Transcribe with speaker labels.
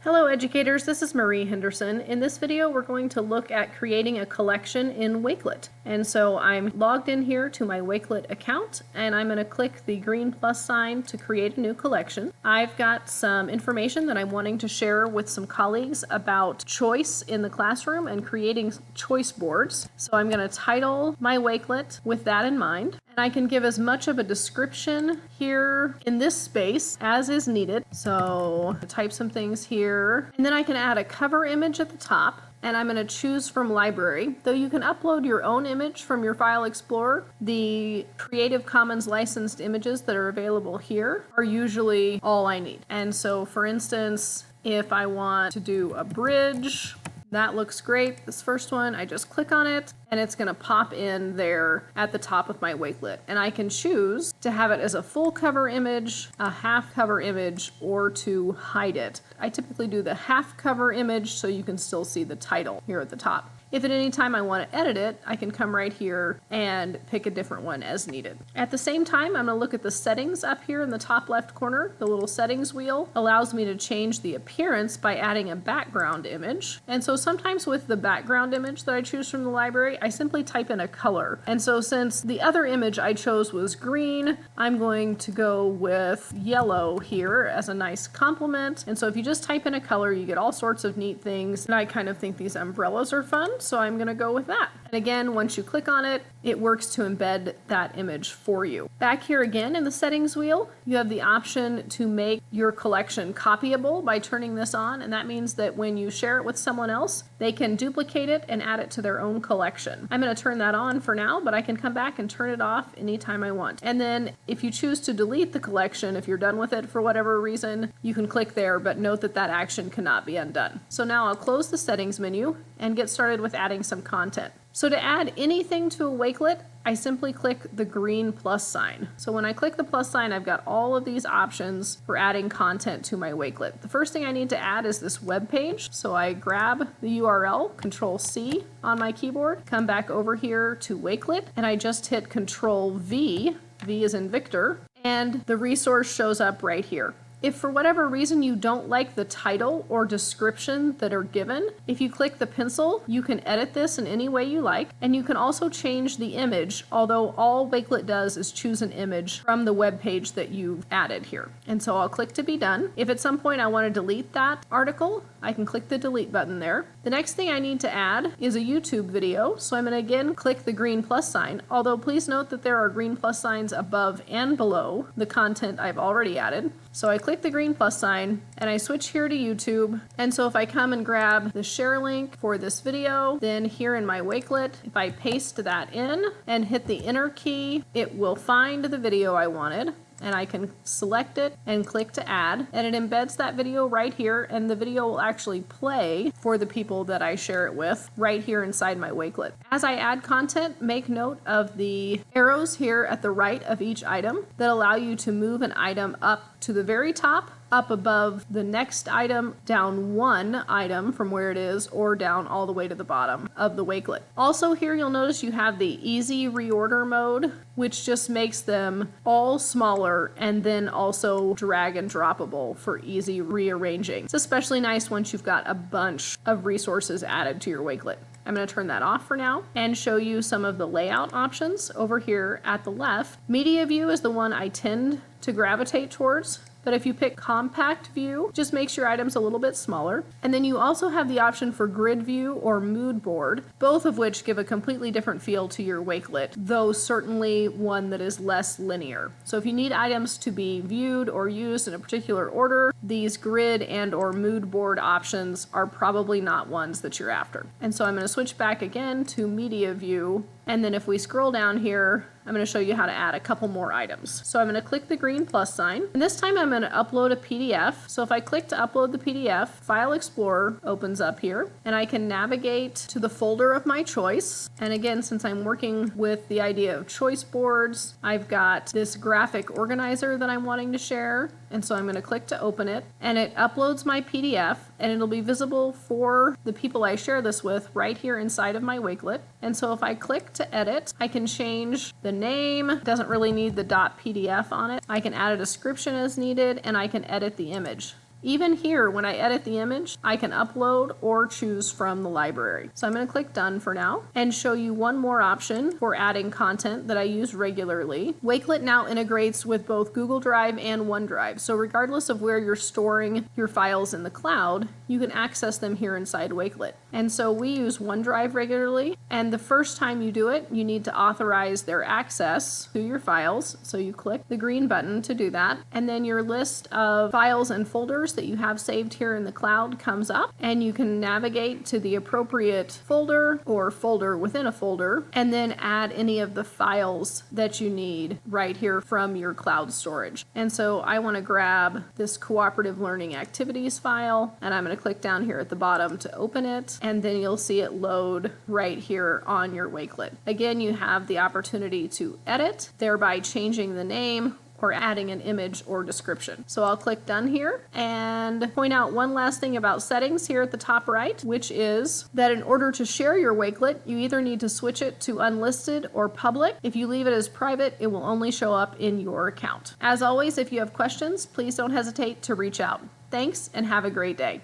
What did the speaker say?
Speaker 1: Hello educators, this is Marie Henderson. In this video we're going to look at creating a collection in Wakelet. And so I'm logged in here to my Wakelet account and I'm going to click the green plus sign to create a new collection. I've got some information that I'm wanting to share with some colleagues about choice in the classroom and creating choice boards. So I'm going to title my Wakelet with that in mind. And I can give as much of a description here in this space as is needed. So type some things here, and then I can add a cover image at the top, and I'm going to choose from library. Though you can upload your own image from your File Explorer, the Creative Commons licensed images that are available here are usually all I need. And so for instance, if I want to do a bridge, that looks great. This first one, I just click on it and it's going to pop in there at the top of my Wakelet. And I can choose to have it as a full cover image, a half cover image, or to hide it. I typically do the half cover image so you can still see the title here at the top. If at any time I want to edit it, I can come right here and pick a different one as needed. At the same time, I'm going to look at the settings up here in the top left corner. The little settings wheel allows me to change the appearance by adding a background image. And so sometimes with the background image that I choose from the library, I simply type in a color. And so since the other image I chose was green, I'm going to go with yellow here as a nice complement. And so if you just type in a color, you get all sorts of neat things. And I kind of think these umbrellas are fun, so I'm going to go with that. And again, once you click on it, it works to embed that image for you. Back here again in the settings wheel, you have the option to make your collection copyable by turning this on, and that means that when you share it with someone else, they can duplicate it and add it to their own collection. I'm going to turn that on for now, but I can come back and turn it off anytime I want. And then if you choose to delete the collection, if you're done with it for whatever reason, you can click there, but note that that action cannot be undone. So now I'll close the settings menu and get started with adding some content. So to add anything to a Wakelet, I simply click the green plus sign. So when I click the plus sign, I've got all of these options for adding content to my Wakelet. The first thing I need to add is this web page. So I grab the URL, Control C on my keyboard, come back over here to Wakelet, and I just hit Control V, V as in Victor, and the resource shows up right here. If for whatever reason you don't like the title or description that are given, if you click the pencil, you can edit this in any way you like, and you can also change the image, although all Wakelet does is choose an image from the web page that you've added here. And so I'll click to be done. If at some point I want to delete that article, I can click the delete button there. The next thing I need to add is a YouTube video, so I'm going to again click the green plus sign, although please note that there are green plus signs above and below the content I've already added. So I click the green plus sign and I switch here to YouTube. And so if I come and grab the share link for this video, then here in my Wakelet, if I paste that in and hit the enter key, it will find the video I wanted. And I can select it and click to add, and it embeds that video right here, and the video will actually play for the people that I share it with right here inside my Wakelet. As I add content, make note of the arrows here at the right of each item that allow you to move an item up to the very top, up above the next item, down one item from where it is, or down all the way to the bottom of the Wakelet. Also here you'll notice you have the easy reorder mode, which just makes them all smaller and then also drag and droppable for easy rearranging. It's especially nice once you've got a bunch of resources added to your Wakelet. I'm going to turn that off for now and show you some of the layout options over here at the left. Media view is the one I tend to gravitate towards. But if you pick compact view, it just makes your items a little bit smaller. And then you also have the option for grid view or mood board, both of which give a completely different feel to your Wakelet, though certainly one that is less linear. So if you need items to be viewed or used in a particular order, these grid and or mood board options are probably not ones that you're after. And so I'm going to switch back again to media view. And then if we scroll down here, I'm going to show you how to add a couple more items. So I'm going to click the green plus sign, and this time I'm going to upload a PDF. So if I click to upload the PDF, File Explorer opens up here, and I can navigate to the folder of my choice. And again, since I'm working with the idea of choice boards, I've got this graphic organizer that I'm wanting to share. And so I'm going to click to open it, and it uploads my PDF, and it'll be visible for the people I share this with right here inside of my Wakelet. And so if I click to edit, I can change the name. It doesn't really need the .pdf on it. I can add a description as needed, and I can edit the image. Even here, when I edit the image, I can upload or choose from the library. So I'm going to click done for now and show you one more option for adding content that I use regularly. Wakelet now integrates with both Google Drive and OneDrive. So regardless of where you're storing your files in the cloud, you can access them here inside Wakelet. And so we use OneDrive regularly, and the first time you do it, you need to authorize their access to your files. So you click the green button to do that, and then your list of files and folders that you have saved here in the cloud comes up, and you can navigate to the appropriate folder or folder within a folder, and then add any of the files that you need right here from your cloud storage. And so I want to grab this cooperative learning activities file, and I'm going to click down here at the bottom to open it, and then you'll see it load right here on your Wakelet. Again, you have the opportunity to edit, thereby changing the name or adding an image or description. So I'll click done here and point out one last thing about settings here at the top right, which is that in order to share your Wakelet, you either need to switch it to unlisted or public. If you leave it as private, it will only show up in your account. As always, if you have questions, please don't hesitate to reach out. Thanks and have a great day.